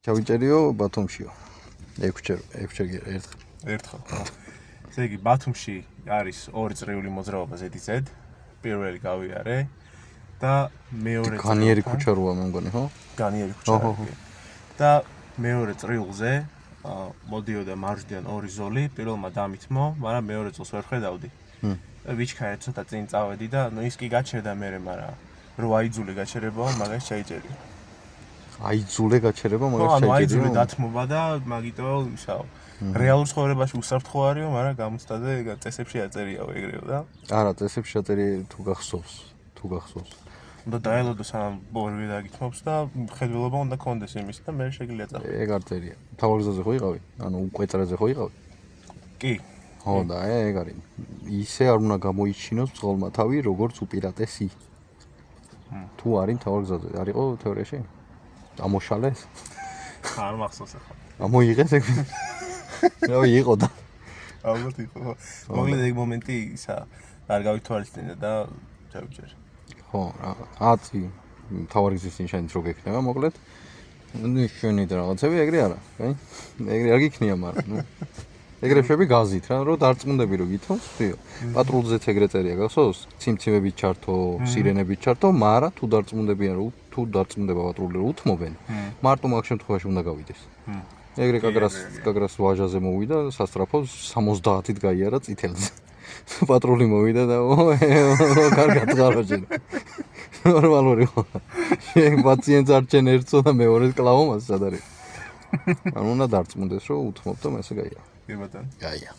ჩავიჭერიო ბათუმშიო. 6 ერთხელ. ერთხელ. ესე იგი ბათუმში არის 2 წრიული მოძრაობა ZZ. პირველი გავიარე და მეორე განიერი ქუჩა როა მე მგონი, ხო? განიერი ქუჩა. და მეორე წრილზე მოდიოდა მარჯვნიდან 2 ზოლი, პირველმა დამითმო, მაგრამ მეორე წელს ვერ ხედავდი. ვიჩქარე ცოტა წინ წავედი და ნუ ის კი გაჩერდა მერე, მაგრამ რო აიძულე გაჩერებაო, მაგას ჩაიჭერია. აიძულე გაჩერება, მაგას ჩაიჭერია. ჩაიჭერია. აიძულე დათმობა და მაგიტო ისაო. რეალურ ცხოვრებაში უსაფრთხო არისო, მაგრამ გამოცდაზე წესებში აწერიაო ეგრეო და არა, წესებში აწერია თუ გახსოვს. უნდა დაელოდო სანამ ორივე დაგითმობს და ხედველობა უნდა კონდეს იმის და მე შეგიძლია წავიდე. ეგ არ წერია. თავგზაზე ხო იყავი? ანუ უკვეტრაზე ხო იყავი? კი. ხო და ეგ არის. ისე არ უნდა გამოიჩინოს მძღოლმა თავი, როგორც უპირატესი. თუ არის თავგზაზე, არისო თეორიაში? ამოშალეს? არ მახსოვს ახლა. ამოიღეს ეგ. რავი იყო და. ალბათ იყო. მოკლედ ეგ მომენტი ისა არ გავითვალისწინე და ჩავიჭერე. ხო, რა. აწი თავგზის ნიშანით რო გექნება, მოკლედ. ნუ შენი და რაღაცები ეგრე არა, კაი? ეგრე არ გიქნია, მაგრამ ნუ ეგრე შვები გაზით რა, რომ დარწმუნდები რომ გითხოვს, თიო. პატრულზეც ეგრე წერია, გახსოვს? ციმციმებით ჩართო, სირენებით ჩართო, მაგრამ თუ დარწმუნდებიან რომ თუ დარწმუნდება პატრული რომ უთმობენ, მარტო მაგ შემთხვევაში უნდა გავიდეს. ეგრე კაგრას ვაჟაზე მოვიდა, სასტრაფოს 70-ით გაიარა წითელზე. პატრული მოვიდა და კარგად ღაროჯე. ნორმალური ხო. შენ პაციენტს არ ჩენ ერთსო და მეორეს კლავო მას სად არის. ანუ უნდა დარწმუნდეს რომ უთმობ და მასე გაია. კი ბატონო. გაია.